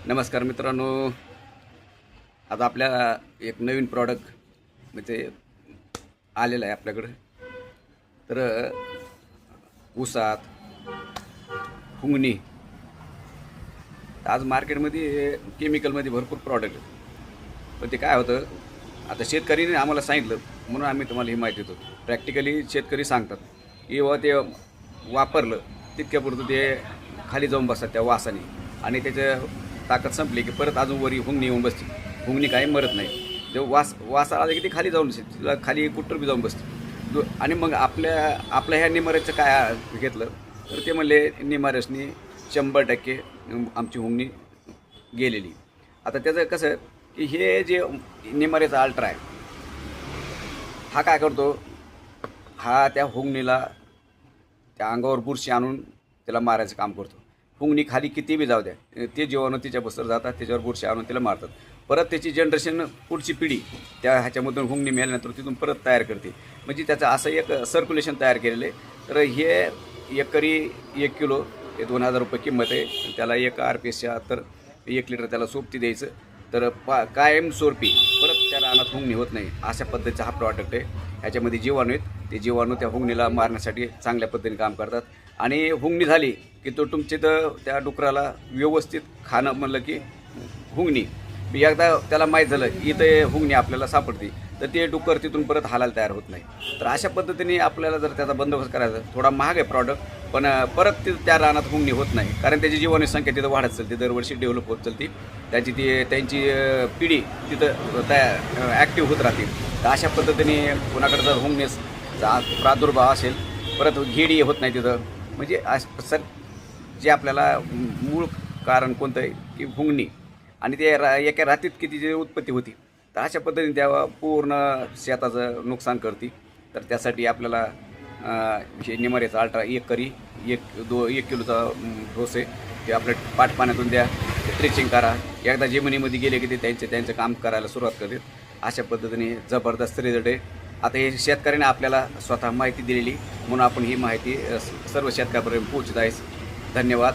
नमस्कार मित्रांनो, आता आपल्या एक नवीन प्रॉडक्ट म्हणजे आलेलं आहे आपल्याकडं. तर ऊसात हुंगणी आज मार्केटमध्ये केमिकलमध्ये भरपूर प्रॉडक्ट आहेत. पण ते काय होतं, आता शेतकरीने आम्हाला सांगितलं म्हणून आम्ही तुम्हाला ही माहिती देतो. प्रॅक्टिकली शेतकरी सांगतात की बाबा ते वापरलं तितक्यापुरतं ते खाली जाऊन बसतात त्या वासाने, आणि त्याचं ताकद संपली की परत अजून वरी हुंगणी येऊन बसते. हुंगणी काही मरत नाही. जेव्हा वास आला की ती खाली जाऊन बसते, तिला खाली कुठं बी जाऊन बसते. आणि मग आपल्या ह्या निमाऱ्याचं काय घेतलं तर ते म्हणले निमारसनी 100% आमची हुंगणी गेलेली. आता त्याचं कसं की हे जे निमाऱ्याचा अल्ट्रा आहे हा काय करतो, हा त्या हुंगणीला त्या अंगावर बुरशी आणून त्याला मारायचं काम करतो. हुंगणी खाली किती बी जाऊ द्या, ते जीवाणू तिच्या बसर जातात, त्याच्यावर बुरशी आणून तिला मारतात. परत त्याची जनरेशन, पुढची पिढी त्या ह्याच्यामधून हुंगणी मिळाल्यानंतर तिथून परत तयार करते. म्हणजे त्याचं असं एक सर्क्युलेशन तयार केलेलं आहे. तर हे एकरी 1 किलो हे 2000 रुपये किंमत आहे. त्याला 1 RPSच्या तर 1 लिटर त्याला सोबती द्यायचं. तर कायमस्वरूपी परत त्या रानात हुंगणी होत नाही, अशा पद्धतीचा हा प्रॉडक्ट आहे. ह्याच्यामध्ये जीवाणू आहेत, ते जीवाणू त्या हुंगणीला मारण्यासाठी चांगल्या पद्धतीने काम करतात. आणि हुंगणी झाली की तो तुमचे तर त्या डुकराला व्यवस्थित खाणं म्हणलं की हुंगणी एकदा त्याला माहीत झालं इथं हुंगणी आपल्याला सापडते तर ते डुकर तिथून परत हालायला तयार होत नाही. तर अशा पद्धतीने आपल्याला जर त्याचा बंदोबस्त करायचा, थोडा महाग आहे प्रॉडक्ट, पण परत त्या रानात हुंगणी होत नाही, कारण त्याची जीवाणू संख्या तिथं वाढत चालते, दरवर्षी डेव्हलप होत चालते. त्यांची पिढी तिथं ॲक्टिव्ह होत राहते. तर अशा पद्धतीने कोणाकडे जर हुंगणीचा प्रादुर्भाव असेल, परत घेडी होत नाही तिथं. म्हणजे सर जे आपल्याला मूळ कारण कोणतं आहे की हुंगणी, आणि ते एका रात्रीत किती उत्पत्ती होती. तर अशा पद्धतीने त्या पूर्ण शेताचं नुकसान करते. तर त्यासाठी आपल्याला हे निमाऱ्याचा अल्ट्रा 1 किलोचा डोस आहे. ते आपल्या पाण्यातून द्या, ट्रेचिंग करा. एकदा जमिनीमध्ये गेले की ते त्यांचं काम करायला सुरुवात करते. अशा पद्धतीने जबरदस्त रिझल्ट आहे. आता हे शेतकऱ्याने आपल्याला स्वतः माहिती दिलेली म्हणून आपण ही माहिती सर्व शेतकऱ्यापर्यंत पोहोचत आहे. धन्यवाद.